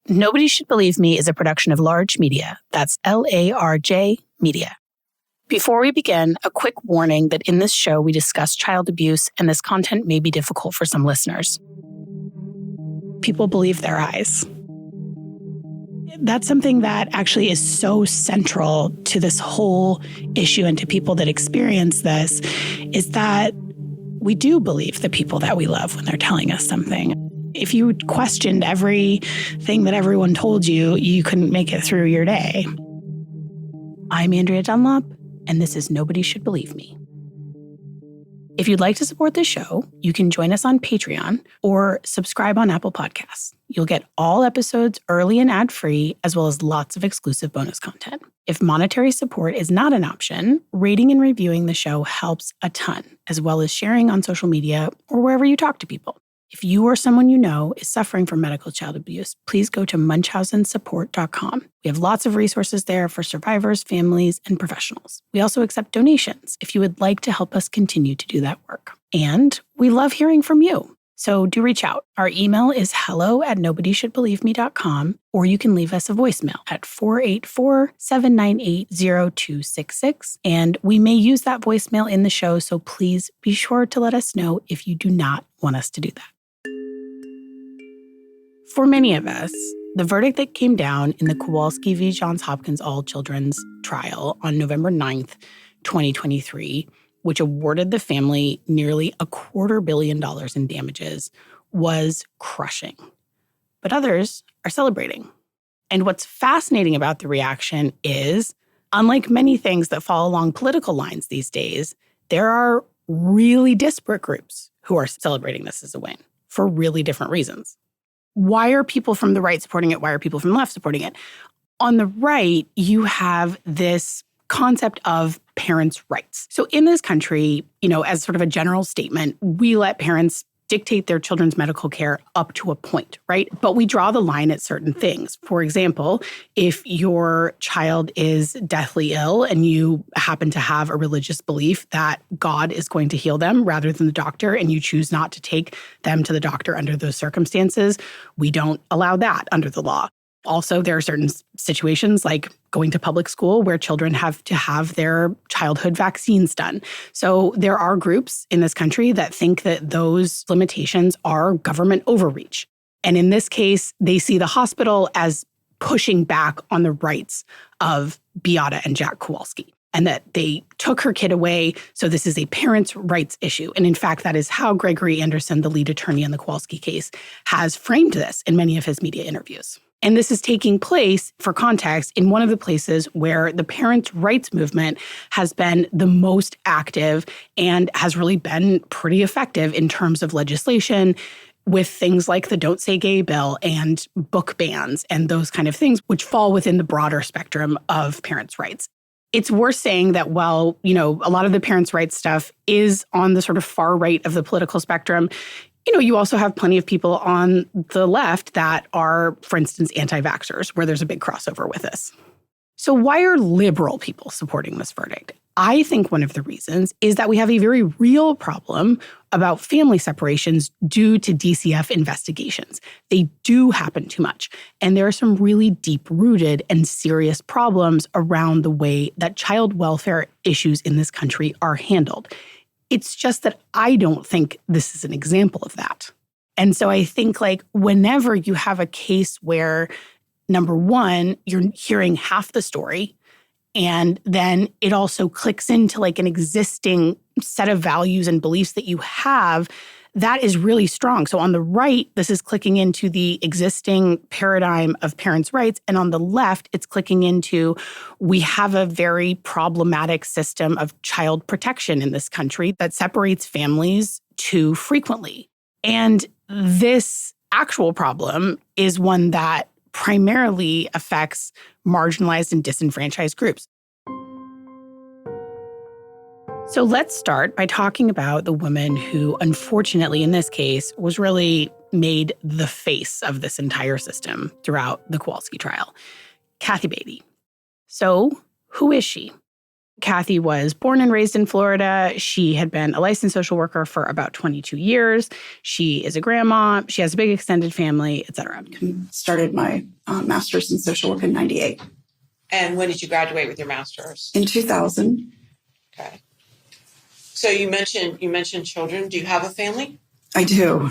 Nobody Should Believe Me is a production of Large Media. That's LARJ Media. Before we begin, a quick warning that in this show we discuss child abuse and this content may be difficult for some listeners. People believe their eyes. That's something that actually is so central to this whole issue and to people that experience this, is that we do believe the people that we love when they're telling us something. If you questioned everything that everyone told you, you couldn't make it through your day. I'm Andrea Dunlop, and this is Nobody Should Believe Me. If you'd like to support this show, you can join us on Patreon or subscribe on Apple Podcasts. You'll get all episodes early and ad-free, as well as lots of exclusive bonus content. If monetary support is not an option, rating and reviewing the show helps a ton, as well as sharing on social media or wherever you talk to people. If you or someone you know is suffering from medical child abuse, please go to munchausensupport.com. We have lots of resources there for survivors, families, and professionals. We also accept donations if you would like to help us continue to do that work. And we love hearing from you. So do reach out. Our email is hello@nobodysshouldbelieveme.com, or you can leave us a voicemail at 484-798-0266. And we may use that voicemail in the show, so please be sure to let us know if you do not want us to do that. For many of us, the verdict that came down in the Kowalski v. Johns Hopkins All Children's trial on November 9th, 2023, which awarded the family nearly $250 million in damages, was crushing. But others are celebrating. And what's fascinating about the reaction is, unlike many things that fall along political lines these days, there are really disparate groups who are celebrating this as a win for really different reasons. Why are people from the right supporting it? Why are people from the left supporting it? On the right, you have this concept of parents' rights. So in this country, as sort of a general statement, we let parents dictate their children's medical care up to a point, right? But we draw the line at certain things. For example, if your child is deathly ill and you happen to have a religious belief that God is going to heal them rather than the doctor, and you choose not to take them to the doctor under those circumstances, we don't allow that under the law. Also, there are certain situations like going to public school where children have to have their childhood vaccines done. So there are groups in this country that think that those limitations are government overreach. And in this case, they see the hospital as pushing back on the rights of Beata and Jack Kowalski, and that they took her kid away. So this is a parents' rights issue. And in fact, that is how Gregory Anderson, the lead attorney in the Kowalski case, has framed this in many of his media interviews. And this is taking place, for context, in one of the places where the parents' rights movement has been the most active and has really been pretty effective in terms of legislation, with things like the Don't Say Gay bill and book bans and those kind of things, which fall within the broader spectrum of parents' rights. It's worth saying that while, a lot of the parents' rights stuff is on the sort of far right of the political spectrum, you also have plenty of people on the left that are, for instance, anti-vaxxers, where there's a big crossover with this. So why are liberal people supporting this verdict? I think one of the reasons is that we have a very real problem about family separations due to DCF investigations. They do happen too much. And there are some really deep-rooted and serious problems around the way that child welfare issues in this country are handled. It's just that I don't think this is an example of that. And so I think whenever you have a case where, number one, you're hearing half the story, and then it also clicks into an existing set of values and beliefs that you have, that is really strong. So on the right, this is clicking into the existing paradigm of parents' rights. And on the left, it's clicking into, we have a very problematic system of child protection in this country that separates families too frequently. And this actual problem is one that primarily affects marginalized and disenfranchised groups. So let's start by talking about the woman who, unfortunately, in this case, was really made the face of this entire system throughout the Kowalski trial, Cathy Bedy. So who is she? Cathy was born and raised in Florida. She had been a licensed social worker for about 22 years. She is a grandma. She has a big extended family, et cetera. Started my master's in social work in 98. And when did you graduate with your master's? In 2000. Okay. So you mentioned children. Do you have a family? I do.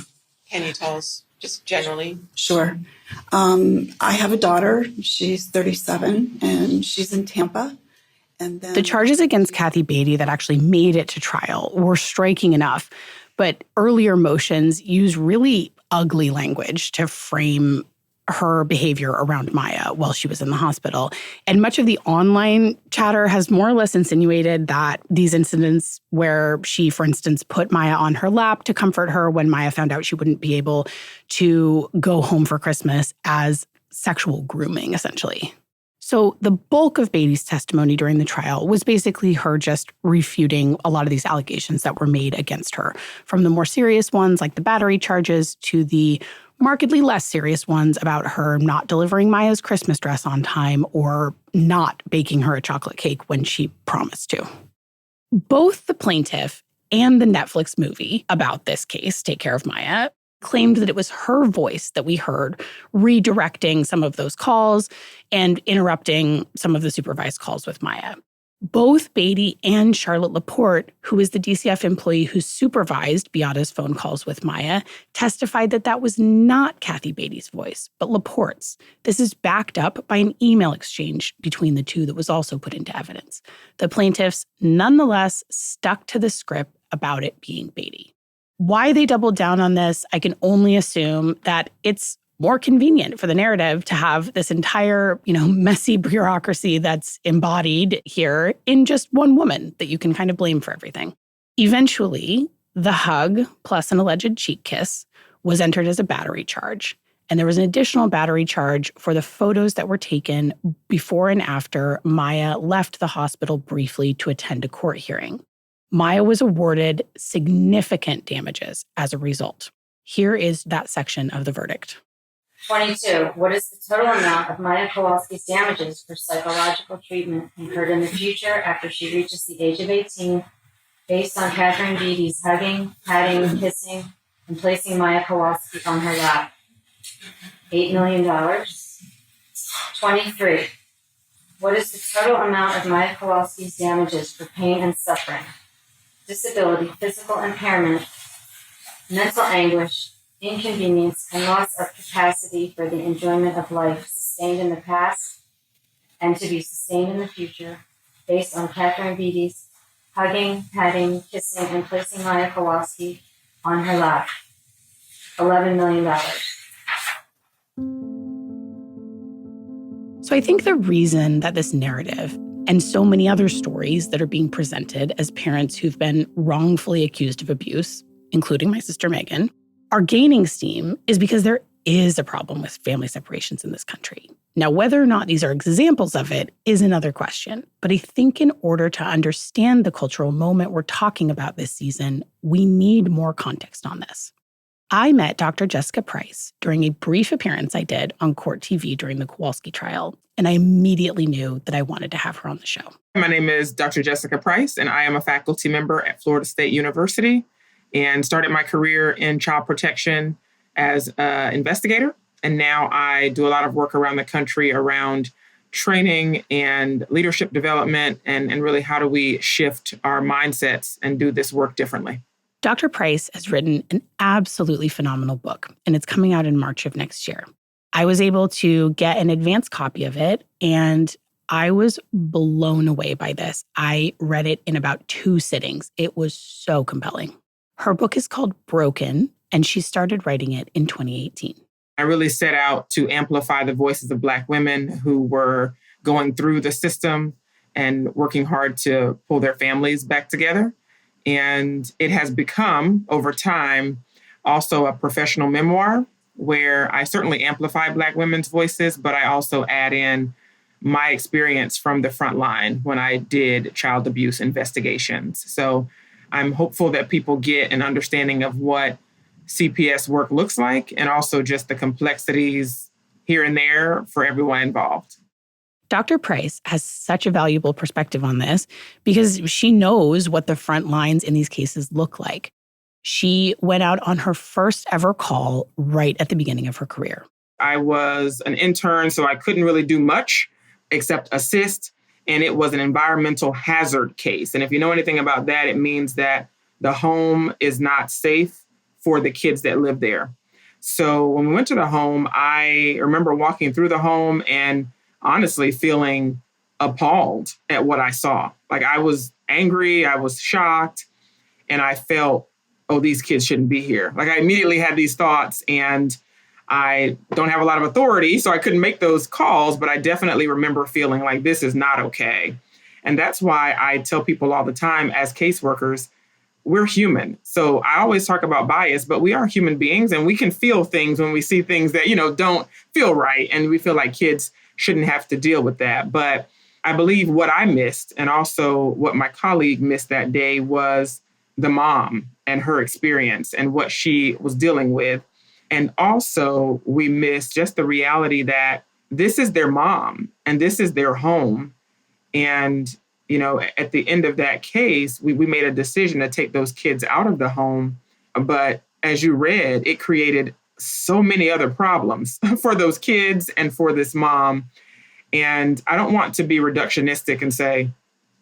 Can you tell us just generally? Sure. I have a daughter. She's 37 and she's in Tampa. And then the charges against Cathy Bedy that actually made it to trial were striking enough, but earlier motions use really ugly language to frame her behavior around Maya while she was in the hospital. And much of the online chatter has more or less insinuated that these incidents where she, for instance, put Maya on her lap to comfort her when Maya found out she wouldn't be able to go home for Christmas as sexual grooming, essentially. So the bulk of Bedy's testimony during the trial was basically her just refuting a lot of these allegations that were made against her, from the more serious ones like the battery charges to the markedly less serious ones about her not delivering Maya's Christmas dress on time or not baking her a chocolate cake when she promised to. Both the plaintiff and the Netflix movie about this case, Take Care of Maya, claimed that it was her voice that we heard redirecting some of those calls and interrupting some of the supervised calls with Maya. Both Bedy and Charlotte Laporte, who is the DCF employee who supervised Beata's phone calls with Maya, testified that that was not Cathy Bedy's voice, but Laporte's. This is backed up by an email exchange between the two that was also put into evidence. The plaintiffs nonetheless stuck to the script about it being Bedy. Why they doubled down on this, I can only assume that it's more convenient for the narrative to have this entire, messy bureaucracy that's embodied here in just one woman that you can kind of blame for everything. Eventually, the hug plus an alleged cheek kiss was entered as a battery charge. And there was an additional battery charge for the photos that were taken before and after Maya left the hospital briefly to attend a court hearing. Maya was awarded significant damages as a result. Here is that section of the verdict. 22. What is the total amount of Maya Kowalski's damages for psychological treatment incurred in the future after she reaches the age of 18, based on Catherine Bedy's hugging, patting, kissing, and placing Maya Kowalski on her lap? $8 million. 23. What is the total amount of Maya Kowalski's damages for pain and suffering, disability, physical impairment, mental anguish, inconvenience, and loss of capacity for the enjoyment of life sustained in the past and to be sustained in the future, based on Catherine Bedy's hugging, patting, kissing, and placing Maya Kowalski on her lap? $11 million. So I think the reason that this narrative and so many other stories that are being presented as parents who've been wrongfully accused of abuse, including my sister Megan, are gaining steam is because there is a problem with family separations in this country. Now, whether or not these are examples of it is another question. But I think in order to understand the cultural moment we're talking about this season, we need more context on this. I met Dr. Jessica Pryce during a brief appearance I did on Court TV during the Kowalski trial, and I immediately knew that I wanted to have her on the show. My name is Dr. Jessica Pryce, and I am a faculty member at Florida State University and started my career in child protection as an investigator. And now I do a lot of work around the country around training and leadership development and really how do we shift our mindsets and do this work differently. Dr. Pryce has written an absolutely phenomenal book, and it's coming out in March of next year. I was able to get an advance copy of it, and I was blown away by this. I read it in about 2 sittings. It was so compelling. Her book is called Broken, and she started writing it in 2018. I really set out to amplify the voices of Black women who were going through the system and working hard to pull their families back together. And it has become, over time, also a professional memoir where I certainly amplify Black women's voices, but I also add in my experience from the front line when I did child abuse investigations. So I'm hopeful that people get an understanding of what CPS work looks like and also just the complexities here and there for everyone involved. Dr. Pryce has such a valuable perspective on this because she knows what the front lines in these cases look like. She went out on her first ever call right at the beginning of her career. I was an intern, so I couldn't really do much except assist. And it was an environmental hazard case. And if you know anything about that, it means that the home is not safe for the kids that live there. So when we went to the home, I remember walking through the home and honestly feeling appalled at what I saw. Like, I was angry, I was shocked, and I felt, oh, these kids shouldn't be here. Like, I immediately had these thoughts, and I don't have a lot of authority, so I couldn't make those calls, but I definitely remember feeling like this is not okay. And that's why I tell people all the time, as caseworkers, we're human. So I always talk about bias, but we are human beings, and we can feel things when we see things that, don't feel right. And we feel like kids shouldn't have to deal with that. But I believe what I missed, and also what my colleague missed that day, was the mom and her experience and what she was dealing with. And also we missed just the reality that this is their mom and this is their home. And, at the end of that case, we made a decision to take those kids out of the home. But as you read, it created so many other problems for those kids and for this mom. And I don't want to be reductionistic and say,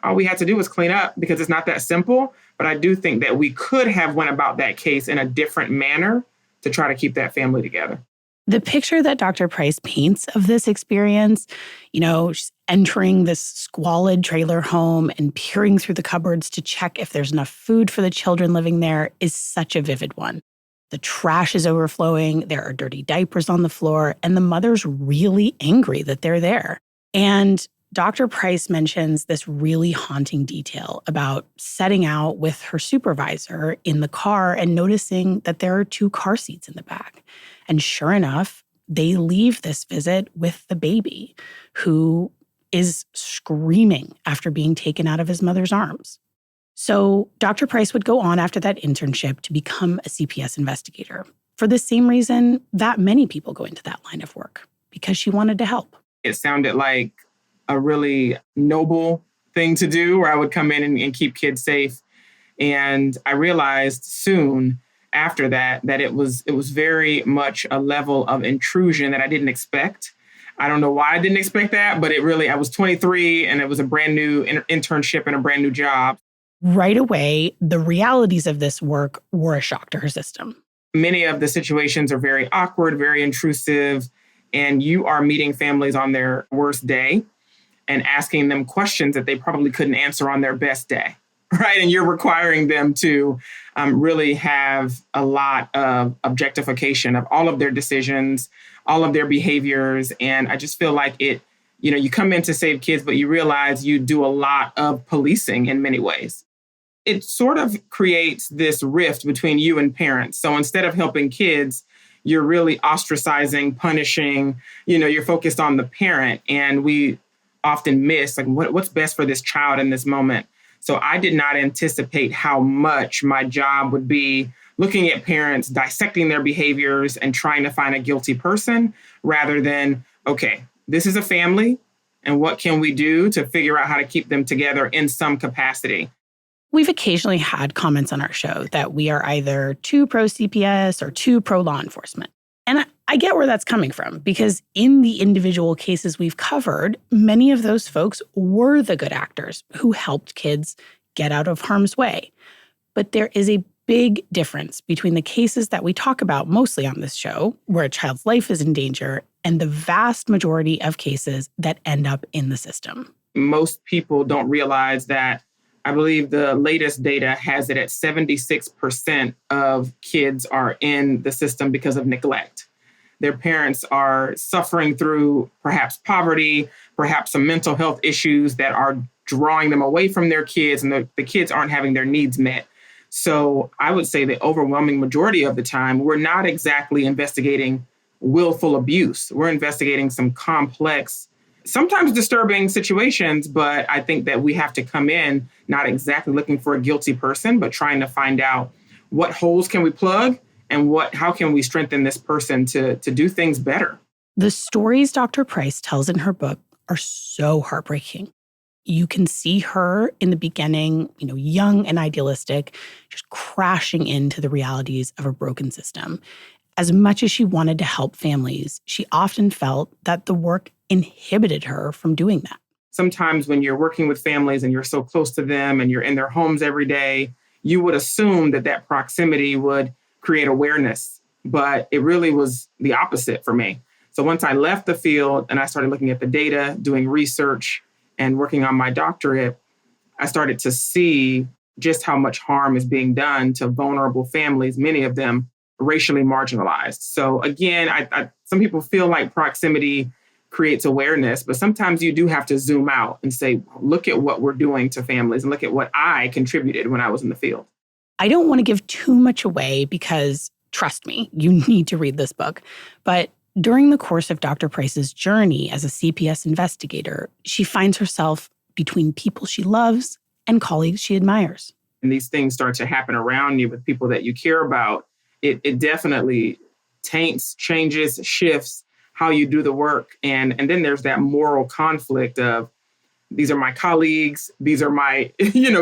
all we had to do was clean up, because it's not that simple. But I do think that we could have went about that case in a different manner to try to keep that family together. The picture that Dr. Pryce paints of this experience, she's entering this squalid trailer home and peering through the cupboards to check if there's enough food for the children living there, is such a vivid one. The trash is overflowing, there are dirty diapers on the floor, and the mother's really angry that they're there. And Dr. Pryce mentions this really haunting detail about setting out with her supervisor in the car and noticing that there are 2 car seats in the back. And sure enough, they leave this visit with the baby, who is screaming after being taken out of his mother's arms. So Dr. Pryce would go on after that internship to become a CPS investigator for the same reason that many people go into that line of work, because she wanted to help. It sounded like a really noble thing to do, where I would come in and keep kids safe. And I realized soon after that it was very much a level of intrusion that I didn't expect. I don't know why I didn't expect that, but I was 23 and it was a brand new internship and a brand new job. Right away, the realities of this work were a shock to her system. Many of the situations are very awkward, very intrusive, and you are meeting families on their worst day and asking them questions that they probably couldn't answer on their best day, right? And you're requiring them to really have a lot of objectification of all of their decisions, all of their behaviors. And I just feel like you come in to save kids, but you realize you do a lot of policing in many ways. It sort of creates this rift between you and parents. So instead of helping kids, you're really ostracizing, punishing, you're focused on the parent. And we often miss what's best for this child in this moment. So I did not anticipate how much my job would be looking at parents, dissecting their behaviors and trying to find a guilty person, rather than, okay, this is a family and what can we do to figure out how to keep them together in some capacity. We've occasionally had comments on our show that we are either too pro-CPS or too pro-law enforcement. And I get where that's coming from, because in the individual cases we've covered, many of those folks were the good actors who helped kids get out of harm's way. But there is a big difference between the cases that we talk about mostly on this show, where a child's life is in danger, and the vast majority of cases that end up in the system. Most people don't realize that. I believe the latest data has it at 76% of kids are in the system because of neglect. Their parents are suffering through perhaps poverty, perhaps some mental health issues that are drawing them away from their kids, and the kids aren't having their needs met. So I would say the overwhelming majority of the time, we're not exactly investigating willful abuse. We're investigating some complex, sometimes disturbing situations, but I think that we have to come in not exactly looking for a guilty person, but trying to find out what holes can we plug and how can we strengthen this person to do things better. The stories Dr. Pryce tells in her book are so heartbreaking. You can see her in the beginning, young and idealistic, just crashing into the realities of a broken system. As much as she wanted to help families, she often felt that the work inhibited her from doing that. Sometimes when you're working with families and you're so close to them and you're in their homes every day, you would assume that proximity would create awareness, but it really was the opposite for me. So once I left the field and I started looking at the data, doing research, and working on my doctorate, I started to see just how much harm is being done to vulnerable families, many of them racially marginalized. So again, some people feel like proximity creates awareness, but sometimes you do have to zoom out and say, look at what we're doing to families and look at what I contributed when I was in the field. I don't want to give too much away because, trust me, you need to read this book. But during the course of Dr. Pryce's journey as a CPS investigator, she finds herself between people she loves and colleagues she admires. And these things start to happen around you with people that you care about. It definitely taints, changes, shifts how you do the work. And then there's that moral conflict of, these are my colleagues, these are my,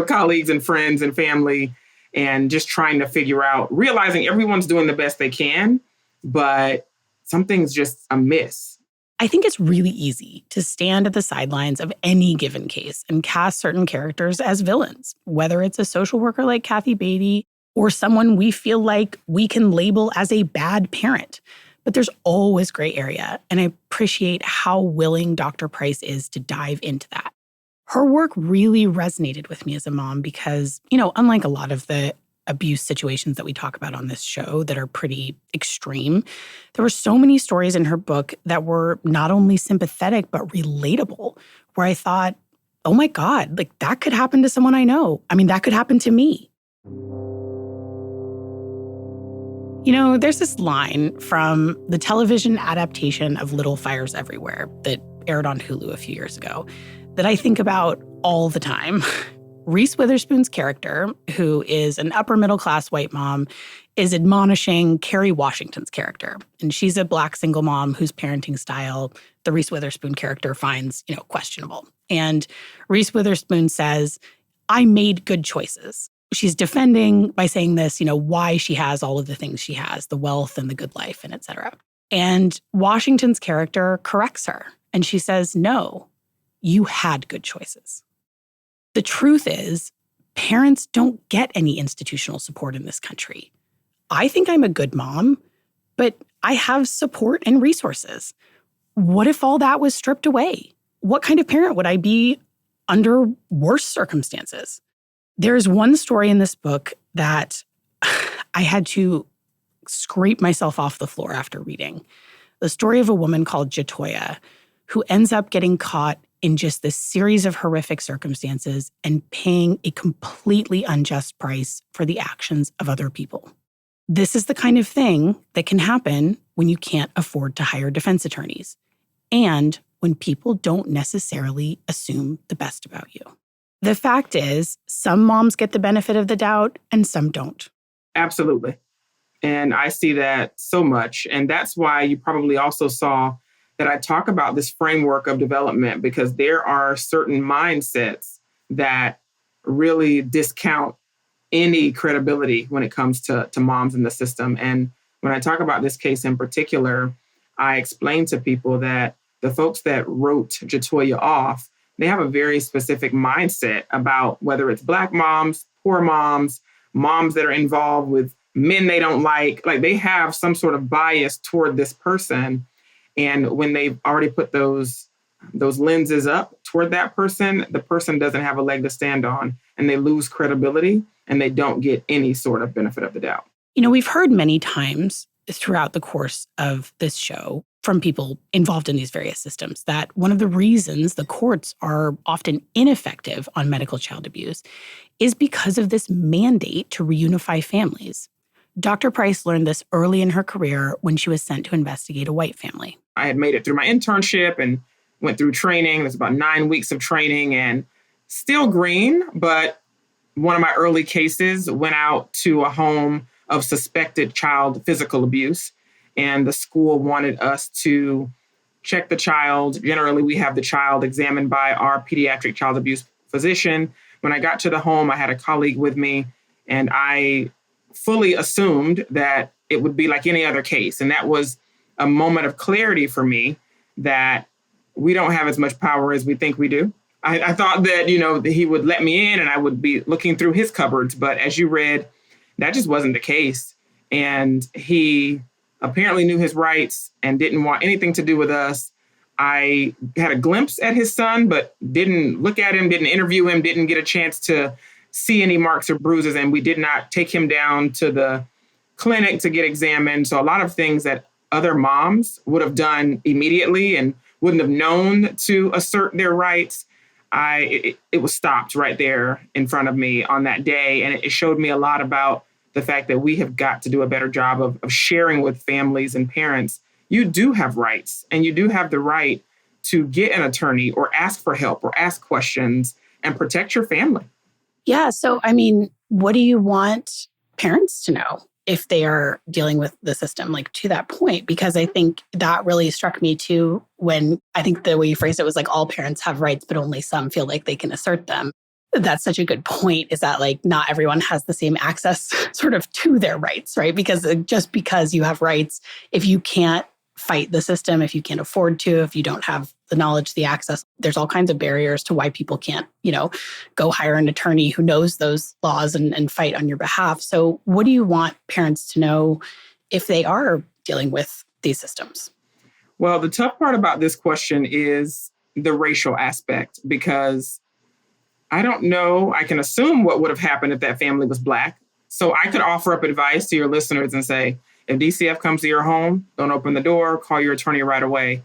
colleagues and friends and family, and just trying to figure out, realizing everyone's doing the best they can, but something's just amiss. I think it's really easy to stand at the sidelines of any given case and cast certain characters as villains, whether it's a social worker like Cathy Bedy or someone we feel like we can label as a bad parent. But there's always gray area, and I appreciate how willing Dr. Pryce is to dive into that. Her work really resonated with me as a mom because, unlike a lot of the abuse situations that we talk about on this show that are pretty extreme, there were so many stories in her book that were not only sympathetic, but relatable, where I thought, oh my God, that could happen to someone I know. I mean, that could happen to me. There's this line from the television adaptation of Little Fires Everywhere that aired on Hulu a few years ago that I think about all the time. Reese Witherspoon's character, who is an upper middle class white mom, is admonishing Kerry Washington's character. And she's a Black single mom whose parenting style the Reese Witherspoon character finds, questionable. And Reese Witherspoon says, I made good choices. She's defending by saying this, why she has all of the things she has, the wealth and the good life and et cetera. And Washington's character corrects her. And she says, no, you had good choices. The truth is, parents don't get any institutional support in this country. I think I'm a good mom, but I have support and resources. What if all that was stripped away? What kind of parent would I be under worse circumstances? There's one story in this book that I had to scrape myself off the floor after reading. The story of a woman called Jatoya, who ends up getting caught in just this series of horrific circumstances and paying a completely unjust price for the actions of other people. This is the kind of thing that can happen when you can't afford to hire defense attorneys and when people don't necessarily assume the best about you. The fact is, some moms get the benefit of the doubt and some don't. Absolutely. And I see that so much. And that's why you probably also saw that I talk about this framework of development, because there are certain mindsets that really discount any credibility when it comes to moms in the system. And when I talk about this case in particular, I explain to people that the folks that wrote Jatoya off, they have a very specific mindset about whether it's Black moms, poor moms, moms that are involved with men they don't like they have some sort of bias toward this person. And when they've already put those lenses up toward that person, the person doesn't have a leg to stand on and they lose credibility and they don't get any sort of benefit of the doubt. We've heard many times throughout the course of this show from people involved in these various systems that one of the reasons the courts are often ineffective on medical child abuse is because of this mandate to reunify families. Dr. Pryce learned this early in her career when she was sent to investigate a white family. I had made it through my internship and went through training. There's about 9 weeks of training and still green, but one of my early cases went out to a home of suspected child physical abuse. And the school wanted us to check the child. Generally, we have the child examined by our pediatric child abuse physician. When I got to the home, I had a colleague with me, and I fully assumed that it would be like any other case. And that was a moment of clarity for me that we don't have as much power as we think we do. I thought that, he would let me in and I would be looking through his cupboards. But as you read, that just wasn't the case. And he apparently knew his rights and didn't want anything to do with us. I had a glimpse at his son, but didn't look at him, didn't interview him, didn't get a chance to see any marks or bruises. And we did not take him down to the clinic to get examined. So a lot of things that other moms would have done immediately and wouldn't have known to assert their rights, it was stopped right there in front of me on that day. And it showed me a lot about the fact that we have got to do a better job of sharing with families and parents. You do have rights, and you do have the right to get an attorney or ask for help or ask questions and protect your family. Yeah. So, what do you want parents to know if they are dealing with the system, like to that point? Because I think that really struck me too, when I think the way you phrased it was like all parents have rights, but only some feel like they can assert them. That's such a good point, is that like not everyone has the same access sort of to their rights, right? Because just because you have rights, if you can't fight the system, if you can't afford to, if you don't have the knowledge, the access, there's all kinds of barriers to why people can't, go hire an attorney who knows those laws and fight on your behalf. So what do you want parents to know if they are dealing with these systems? Well, the tough part about this question is the racial aspect, because I don't know. I can assume what would have happened if that family was Black. So I could offer up advice to your listeners and say, if DCF comes to your home, don't open the door, call your attorney right away.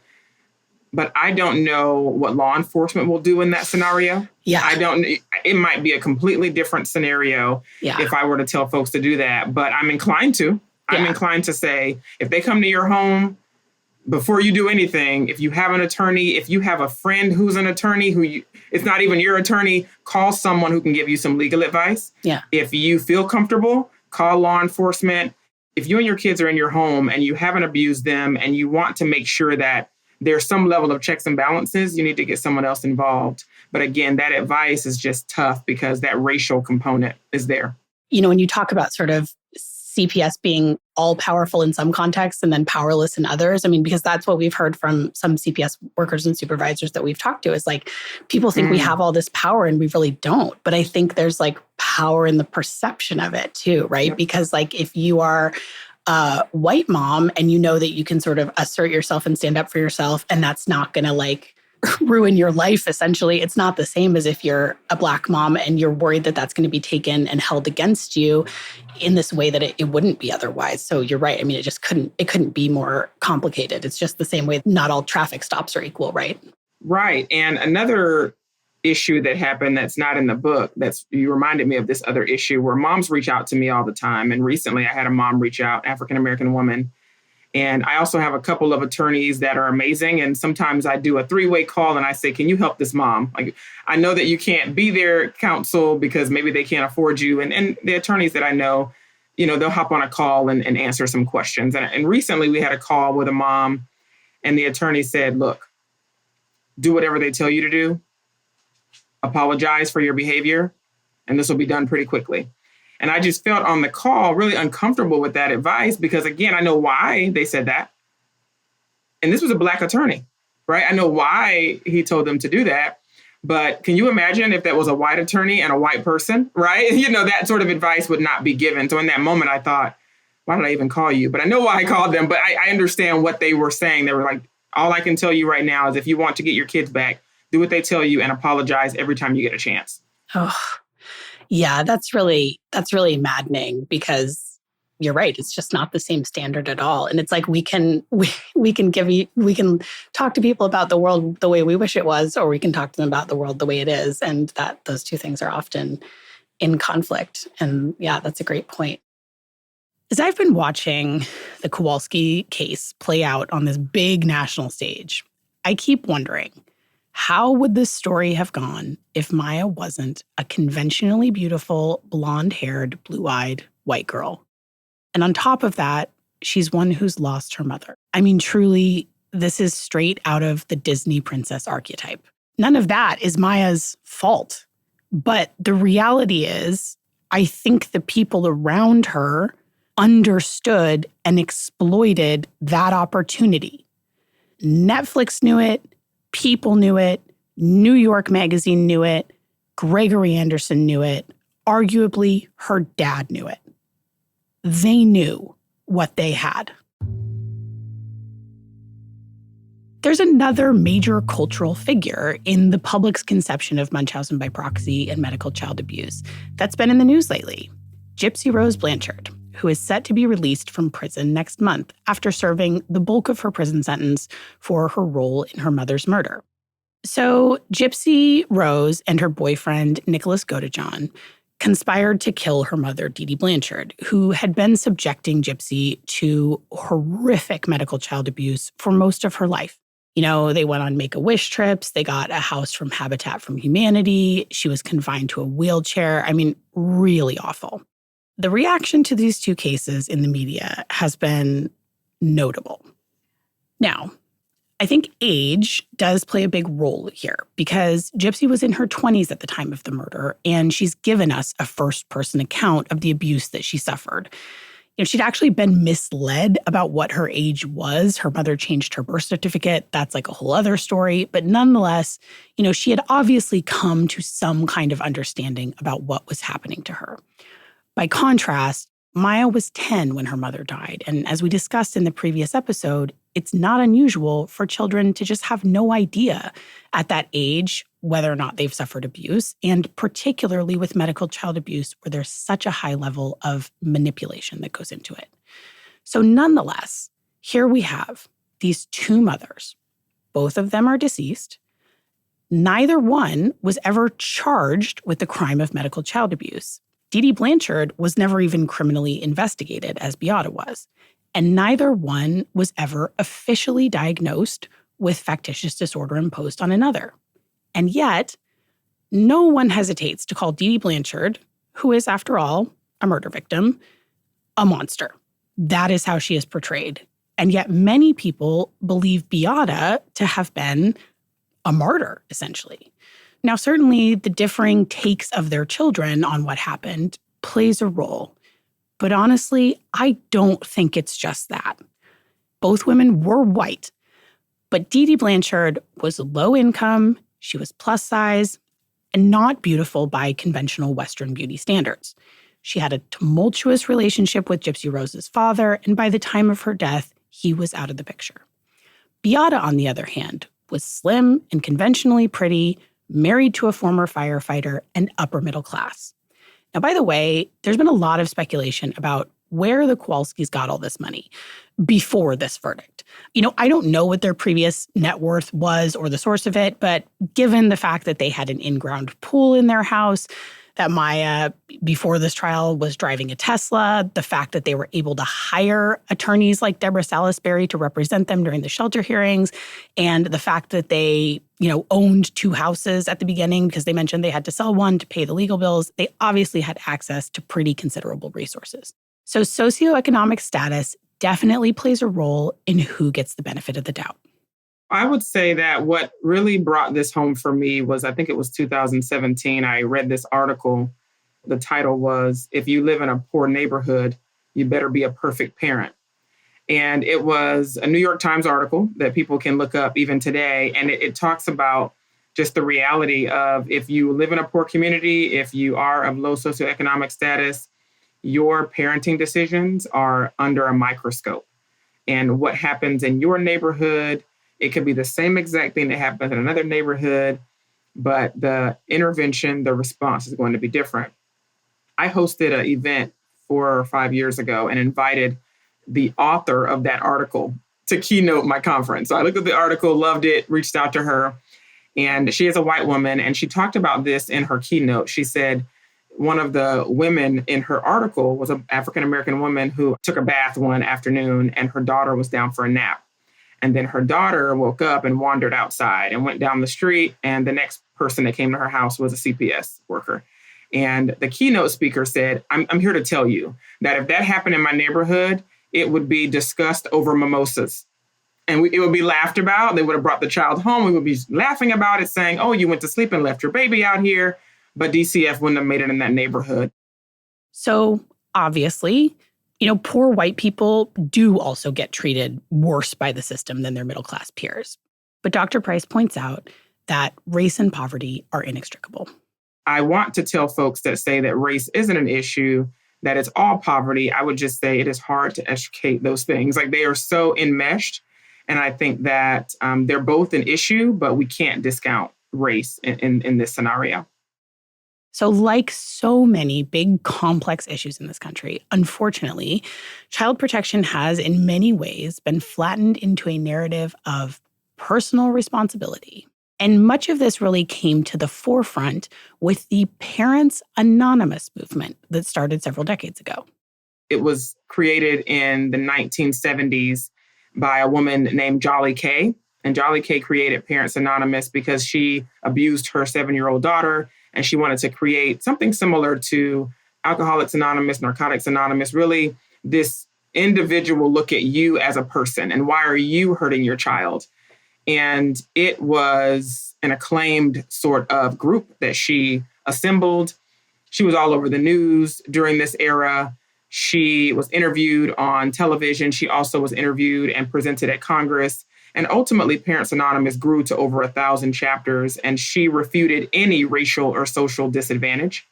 But I don't know what law enforcement will do in that scenario. Yeah. It might be a completely different scenario if I were to tell folks to do that. But I'm inclined to. I'm inclined to say, if they come to your home, before you do anything, if you have an attorney, if you have a friend who's an attorney it's not even your attorney, call someone who can give you some legal advice. Yeah. If you feel comfortable, call law enforcement. If you and your kids are in your home and you haven't abused them and you want to make sure that there's some level of checks and balances, you need to get someone else involved. But again, that advice is just tough because that racial component is there. When you talk about sort of CPS being all powerful in some contexts and then powerless in others, because that's what we've heard from some CPS workers and supervisors that we've talked to, is like people think we have all this power and we really don't. But I think there's like power in the perception of it too, right? Yep. Because like if you are a white mom and you know that you can sort of assert yourself and stand up for yourself, and that's not going to like ruin your life, essentially. It's not the same as if you're a Black mom and you're worried that that's going to be taken and held against you in this way that it wouldn't be otherwise. So you're right. It couldn't be more complicated. It's just the same way not all traffic stops are equal, right? Right. And another issue that happened that's not in the book, you reminded me of this other issue where moms reach out to me all the time. And recently I had a mom reach out, African-American woman. And I also have a couple of attorneys that are amazing. And sometimes I do a 3-way call and I say, can you help this mom? Like, I know that you can't be their counsel because maybe they can't afford you. And the attorneys that I know, they'll hop on a call and answer some questions. And recently we had a call with a mom and the attorney said, look, do whatever they tell you to do. Apologize for your behavior. And this will be done pretty quickly. And I just felt on the call really uncomfortable with that advice because, again, I know why they said that. And this was a Black attorney, right? I know why he told them to do that. But can you imagine if that was a white attorney and a white person, right? That sort of advice would not be given. So in that moment, I thought, why did I even call you? But I know why I called them. But I understand what they were saying. They were like, all I can tell you right now is if you want to get your kids back, do what they tell you and apologize every time you get a chance. Oh, yeah, that's really maddening because you're right. It's just not the same standard at all. And it's like we can talk to people about the world the way we wish it was, or we can talk to them about the world the way it is. And that those two things are often in conflict. And yeah, that's a great point. As I've been watching the Kowalski case play out on this big national stage, I keep wondering, how would this story have gone if Maya wasn't a conventionally beautiful, blonde-haired, blue-eyed white girl? And on top of that, she's one who's lost her mother. Truly, this is straight out of the Disney princess archetype. None of that is Maya's fault. But the reality is, I think the people around her understood and exploited that opportunity. Netflix knew it, People knew it, New York Magazine knew it, Gregory Anderson knew it, arguably her dad knew it. They knew what they had. There's another major cultural figure in the public's conception of Munchausen by proxy and medical child abuse that's been in the news lately. Gypsy Rose Blanchard, who is set to be released from prison next month after serving the bulk of her prison sentence for her role in her mother's murder. So Gypsy Rose and her boyfriend, Nicholas Godejohn, conspired to kill her mother, Dee Dee Blanchard, who had been subjecting Gypsy to horrific medical child abuse for most of her life. You know, they went on Make-A-Wish trips. They got a house from Habitat for Humanity. She was confined to a wheelchair. I mean, really awful. The reaction to these two cases in the media has been notable. Now, I think age does play a big role here because Gypsy was in her 20s at the time of the murder, and she's given us a first-person account of the abuse that she suffered. You know, she'd actually been misled about what her age was. Her mother changed her birth certificate. That's like a whole other story. But nonetheless, you know, she had obviously come to some kind of understanding about what was happening to her. By contrast, Maya was 10 when her mother died. And as we discussed in the previous episode, it's not unusual for children to just have no idea at that age whether or not they've suffered abuse, and particularly with medical child abuse where there's such a high level of manipulation that goes into it. So nonetheless, here we have these two mothers. Both of them are deceased. Neither one was ever charged with the crime of medical child abuse. Dee Dee Blanchard was never even criminally investigated, as Beata was. And neither one was ever officially diagnosed with factitious disorder imposed on another. And yet, no one hesitates to call Dee Dee Blanchard, who is, after all, a murder victim, a monster. That is how she is portrayed. And yet many people believe Beata to have been a martyr, essentially. Now, certainly the differing takes of their children on what happened plays a role. But honestly, I don't think it's just that. Both women were white, but Dee Dee Blanchard was low income, she was plus size, and not beautiful by conventional Western beauty standards. She had a tumultuous relationship with Gypsy Rose's father, and by the time of her death, he was out of the picture. Beata, on the other hand, was slim and conventionally pretty, married to a former firefighter, and upper middle class. Now, by the way, there's been a lot of speculation about where the Kowalskis got all this money before this verdict. You know, I don't know what their previous net worth was or the source of it, but given the fact that they had an in-ground pool in their house, that Maya, before this trial, was driving a Tesla, the fact that they were able to hire attorneys like Deborah Salisbury to represent them during the shelter hearings, and the fact that they, you know, owned two houses at the beginning because they mentioned they had to sell one to pay the legal bills, they obviously had access to pretty considerable resources. So socioeconomic status definitely plays a role in who gets the benefit of the doubt. I would say that what really brought this home for me was, I think it was 2017, I read this article. The title was, "If You Live in a Poor Neighborhood, You Better Be a Perfect Parent." And it was a New York Times article that people can look up even today. And it talks about just the reality of, if you live in a poor community, if you are of low socioeconomic status, your parenting decisions are under a microscope. And what happens in your neighborhood, it could be the same exact thing that happens in another neighborhood, but the intervention, the response is going to be different. I hosted an event 4 or 5 years ago and invited the author of that article to keynote my conference. So I looked at the article, loved it, reached out to her, and she is a white woman, and she talked about this in her keynote. She said one of the women in her article was an African-American woman who took a bath one afternoon, and her daughter was down for a nap. And then her daughter woke up and wandered outside and went down the street. And the next person that came to her house was a CPS worker. And the keynote speaker said, I'm here to tell you that if that happened in my neighborhood, it would be discussed over mimosas. And it would be laughed about. They would have brought the child home. We would be laughing about it, saying, oh, you went to sleep and left your baby out here. But DCF wouldn't have made it in that neighborhood. So obviously, poor white people do also get treated worse by the system than their middle-class peers. But Dr. Pryce points out that race and poverty are inextricable. I want to tell folks that say that race isn't an issue, that it's all poverty. I would just say it is hard to extricate those things. Like, they are so enmeshed. And I think that they're both an issue, but we can't discount race in this scenario. So like so many big, complex issues in this country, unfortunately, child protection has in many ways been flattened into a narrative of personal responsibility. And much of this really came to the forefront with the Parents Anonymous movement that started several decades ago. It was created in the 1970s by a woman named Jolly Kay. And Jolly Kay created Parents Anonymous because she abused her 7-year-old daughter, and she wanted to create something similar to Alcoholics Anonymous, Narcotics Anonymous, really this individual look at you as a person and why are you hurting your child? And it was an acclaimed sort of group that she assembled. She was all over the news during this era. She was interviewed on television. She also was interviewed and presented at Congress. And ultimately, Parents Anonymous grew to over 1,000 chapters, and she refuted any racial or social disadvantage.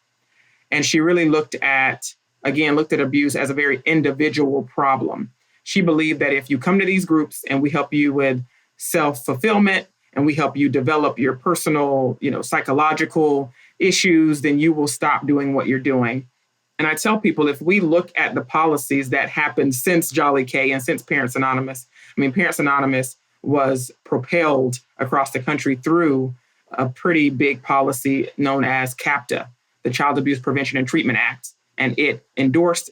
And she really looked at abuse as a very individual problem. She believed that if you come to these groups and we help you with self-fulfillment and we help you develop your personal, psychological issues, then you will stop doing what you're doing. And I tell people, if we look at the policies that happened since Jolly Kay and since Parents Anonymous, Parents Anonymous was propelled across the country through a pretty big policy known as CAPTA, the Child Abuse Prevention and Treatment Act. And it endorsed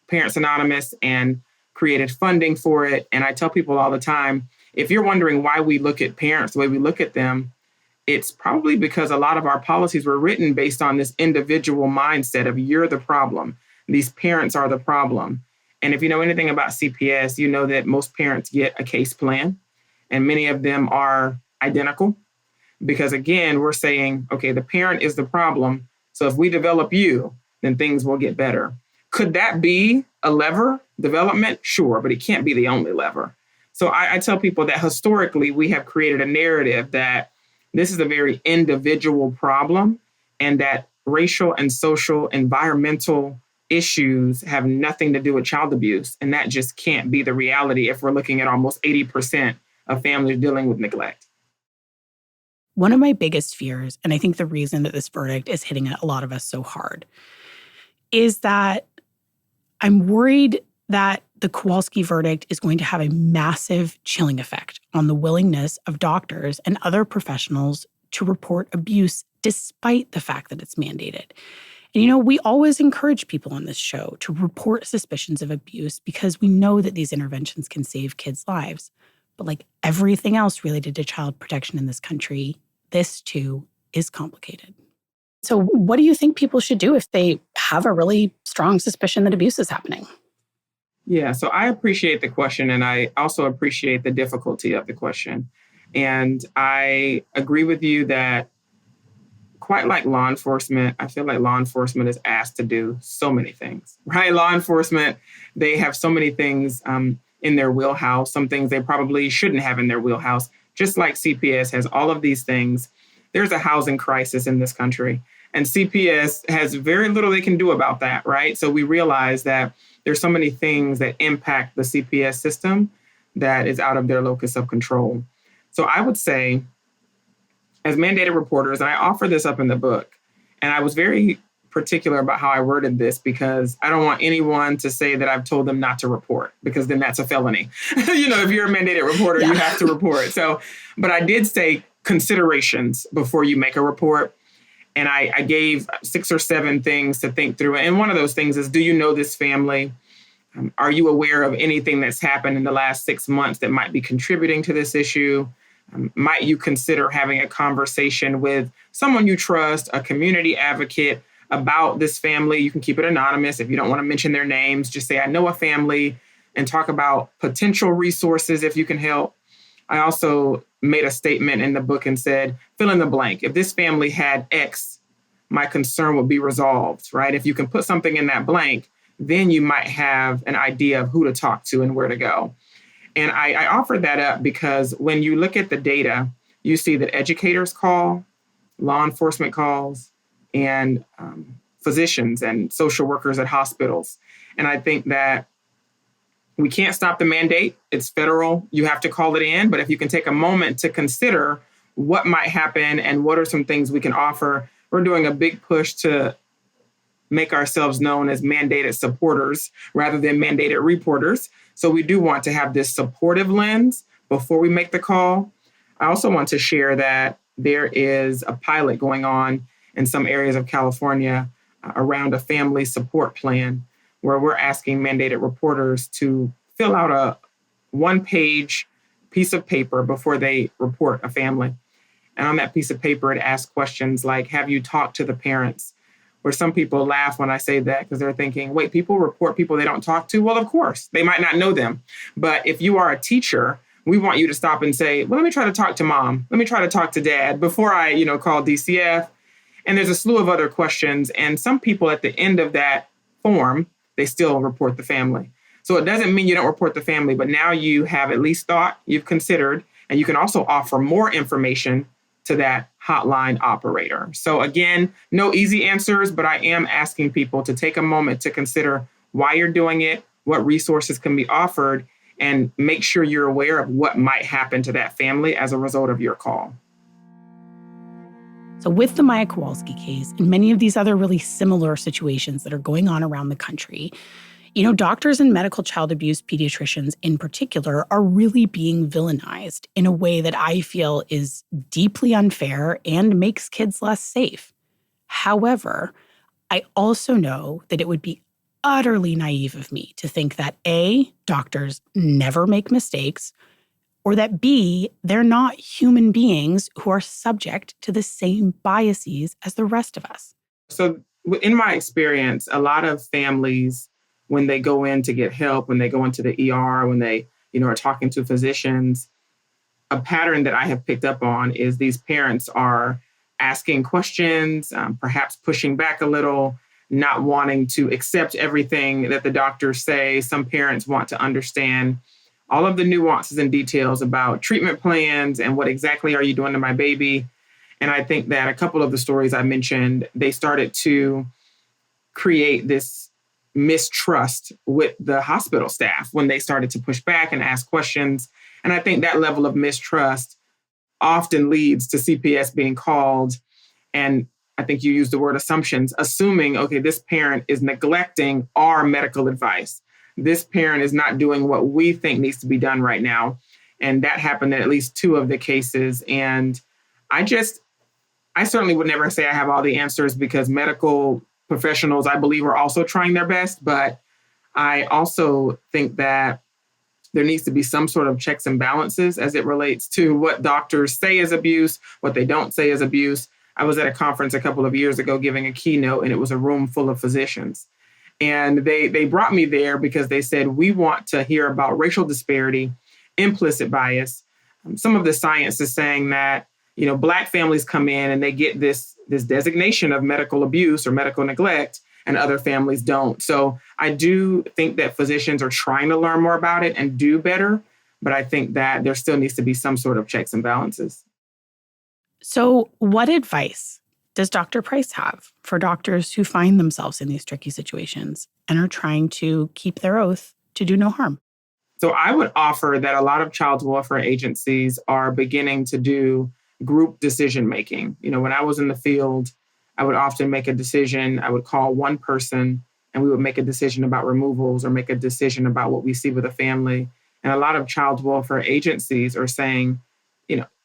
Parents Anonymous and created funding for it. And I tell people all the time, if you're wondering why we look at parents the way we look at them, it's probably because a lot of our policies were written based on this individual mindset of you're the problem. These parents are the problem. And if you know anything about CPS, you know that most parents get a case plan. And many of them are identical because, again, we're saying, okay, the parent is the problem. So if we develop you, then things will get better. Could that be a lever, development? Sure, but it can't be the only lever. So I tell people that historically we have created a narrative that this is a very individual problem and that racial and social environmental issues have nothing to do with child abuse. And that just can't be the reality if we're looking at almost 80% of families dealing with neglect. One of my biggest fears, and I think the reason that this verdict is hitting a lot of us so hard, is that I'm worried that the Kowalski verdict is going to have a massive chilling effect on the willingness of doctors and other professionals to report abuse despite the fact that it's mandated. And, we always encourage people on this show to report suspicions of abuse because we know that these interventions can save kids' lives. But like everything else related to child protection in this country, this too is complicated. So what do you think people should do if they have a really strong suspicion that abuse is happening? Yeah, so I appreciate the question, and I also appreciate the difficulty of the question. And I agree with you that quite like law enforcement, I feel like law enforcement is asked to do so many things, right? Law enforcement, they have so many things in their wheelhouse, some things they probably shouldn't have in their wheelhouse, just like CPS has all of these things. There's a housing crisis in this country, and CPS has very little they can do about that, right? So we realize that there's so many things that impact the CPS system that is out of their locus of control. So I would say, as mandated reporters, and I offer this up in the book, and I was very particular about how I worded this because I don't want anyone to say that I've told them not to report, because then that's a felony. If you're a mandated reporter, You have to report. So, but I did say considerations before you make a report. And I gave 6 or 7 things to think through. And one of those things is, do you know this family? Are you aware of anything that's happened in the last 6 months that might be contributing to this issue? Might you consider having a conversation with someone you trust, a community advocate, about this family? You can keep it anonymous. If you don't want to mention their names, just say, I know a family and talk about potential resources if you can help. I also made a statement in the book and said, fill in the blank. If this family had X, my concern would be resolved, right? If you can put something in that blank, then you might have an idea of who to talk to and where to go. And I offered that up because when you look at the data, you see that educators call, law enforcement calls, and physicians and social workers at hospitals. And I think that we can't stop the mandate. It's federal. You have to call it in. But if you can take a moment to consider what might happen and what are some things we can offer, we're doing a big push to make ourselves known as mandated supporters rather than mandated reporters. So we do want to have this supportive lens before we make the call. I also want to share that there is a pilot going on in some areas of California around a family support plan where we're asking mandated reporters to fill out a one-page piece of paper before they report a family. And on that piece of paper, it asks questions like, have you talked to the parents? Where some people laugh when I say that because they're thinking, wait, people report people they don't talk to? Well, of course, they might not know them. But if you are a teacher, we want you to stop and say, well, let me try to talk to mom. Let me try to talk to dad before I, call DCF. And there's a slew of other questions. And some people at the end of that form, they still report the family. So it doesn't mean you don't report the family, but now you have at least thought, you've considered, and you can also offer more information to that hotline operator. So again, no easy answers, but I am asking people to take a moment to consider why you're doing it, what resources can be offered, and make sure you're aware of what might happen to that family as a result of your call. So with the Maya Kowalski case and many of these other really similar situations that are going on around the country, doctors and medical child abuse pediatricians in particular are really being villainized in a way that I feel is deeply unfair and makes kids less safe. However, I also know that it would be utterly naive of me to think that A, doctors never make mistakes, or that B, they're not human beings who are subject to the same biases as the rest of us. So in my experience, a lot of families, when they go in to get help, when they go into the ER, when they, are talking to physicians, a pattern that I have picked up on is these parents are asking questions, perhaps pushing back a little, not wanting to accept everything that the doctors say. Some parents want to understand all of the nuances and details about treatment plans and what exactly are you doing to my baby. And I think that a couple of the stories I mentioned, they started to create this mistrust with the hospital staff when they started to push back and ask questions. And I think that level of mistrust often leads to CPS being called. And I think you used the word assumptions, assuming, okay, this parent is neglecting our medical advice. This parent is not doing what we think needs to be done right now. And that happened in at least 2 of the cases. And I certainly would never say I have all the answers because medical professionals, I believe, are also trying their best. But I also think that there needs to be some sort of checks and balances as it relates to what doctors say is abuse, what they don't say is abuse. I was at a conference a couple of years ago giving a keynote, and it was a room full of physicians. And they brought me there because they said, we want to hear about racial disparity, implicit bias. Some of the science is saying that, Black families come in and they get this designation of medical abuse or medical neglect, and other families don't. So I do think that physicians are trying to learn more about it and do better, but I think that there still needs to be some sort of checks and balances. So what advice does Dr. Pryce have for doctors who find themselves in these tricky situations and are trying to keep their oath to do no harm? So I would offer that a lot of child welfare agencies are beginning to do group decision making. When I was in the field, I would often make a decision. I would call one person and we would make a decision about removals or make a decision about what we see with a family. And a lot of child welfare agencies are saying,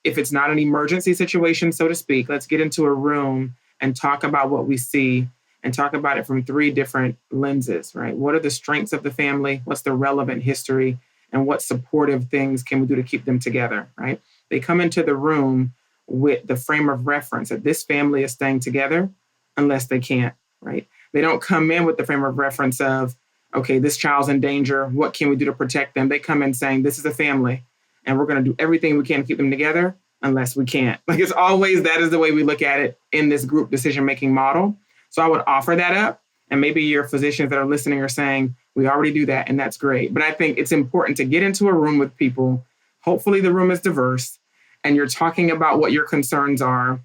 if it's not an emergency situation, so to speak, let's get into a room and talk about what we see and talk about it from 3 different lenses, right? What are the strengths of the family? What's the relevant history? And what supportive things can we do to keep them together, right? They come into the room with the frame of reference that this family is staying together unless they can't, right? They don't come in with the frame of reference of, okay, this child's in danger. What can we do to protect them? They come in saying, this is a family and we're going to do everything we can to keep them together unless we can't. Like it's always, that is the way we look at it in this group decision-making model. So I would offer that up. And maybe your physicians that are listening are saying, we already do that and that's great. But I think it's important to get into a room with people. Hopefully the room is diverse and you're talking about what your concerns are.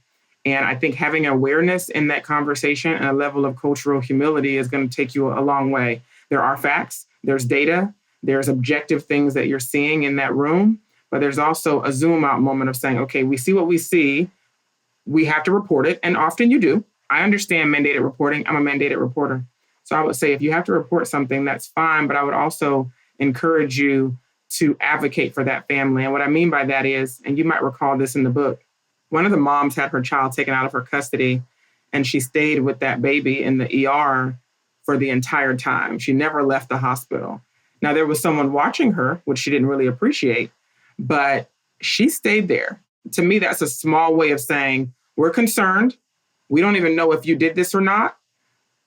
And I think having awareness in that conversation and a level of cultural humility is going to take you a long way. There are facts, there's data, there's objective things that you're seeing in that room, but there's also a zoom out moment of saying, okay, we see what we see, we have to report it. And often you do. I understand mandated reporting. I'm a mandated reporter. So I would say if you have to report something, that's fine, but I would also encourage you to advocate for that family. And what I mean by that is, and you might recall this in the book, one of the moms had her child taken out of her custody and she stayed with that baby in the ER for the entire time. She never left the hospital. Now, there was someone watching her, which she didn't really appreciate, but she stayed there. To me, that's a small way of saying, we're concerned. We don't even know if you did this or not,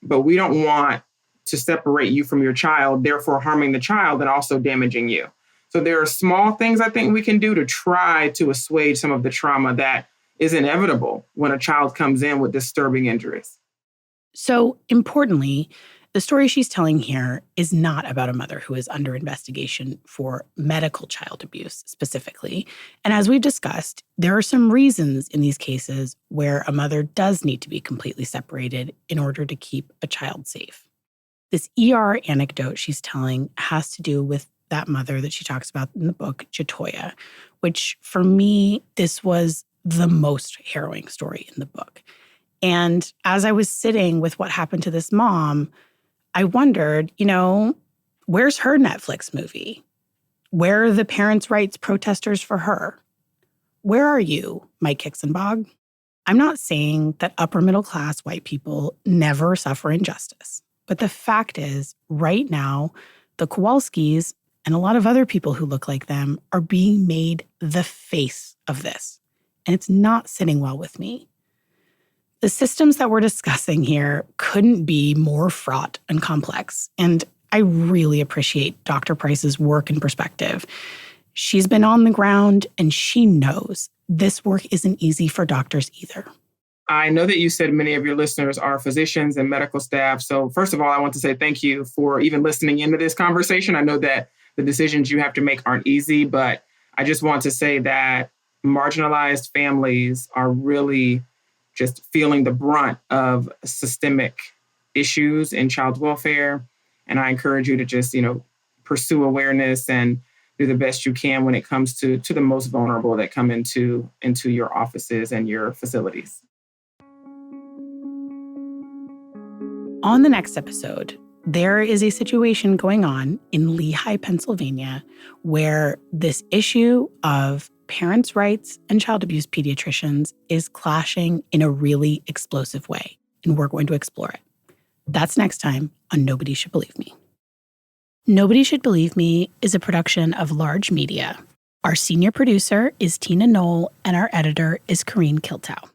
but we don't want to separate you from your child, therefore harming the child and also damaging you. So there are small things I think we can do to try to assuage some of the trauma that is inevitable when a child comes in with disturbing injuries. So importantly, the story she's telling here is not about a mother who is under investigation for medical child abuse specifically. And as we've discussed, there are some reasons in these cases where a mother does need to be completely separated in order to keep a child safe. This ER anecdote she's telling has to do with that mother that she talks about in the book, Chatoya, which for me, this was the most harrowing story in the book. And as I was sitting with what happened to this mom, I wondered, where's her Netflix movie? Where are the parents' rights protesters for her? Where are you, Mike Kixenbog? I'm not saying that upper middle class white people never suffer injustice. But the fact is, right now, the Kowalskis and a lot of other people who look like them are being made the face of this. And it's not sitting well with me. The systems that we're discussing here couldn't be more fraught and complex. And I really appreciate Dr. Pryce's work and perspective. She's been on the ground and she knows this work isn't easy for doctors either. I know that you said many of your listeners are physicians and medical staff. So first of all, I want to say thank you for even listening into this conversation. I know that the decisions you have to make aren't easy, but I just want to say that marginalized families are really just feeling the brunt of systemic issues in child welfare. And I encourage you to just, pursue awareness and do the best you can when it comes to the most vulnerable that come into your offices and your facilities. On the next episode, there is a situation going on in Lehigh, Pennsylvania, where this issue of parents' rights and child abuse pediatricians is clashing in a really explosive way. And we're going to explore it. That's next time on Nobody Should Believe Me. Nobody Should Believe Me is a production of Large Media. Our senior producer is Tina Knoll, and our editor is Corrine Kiltow.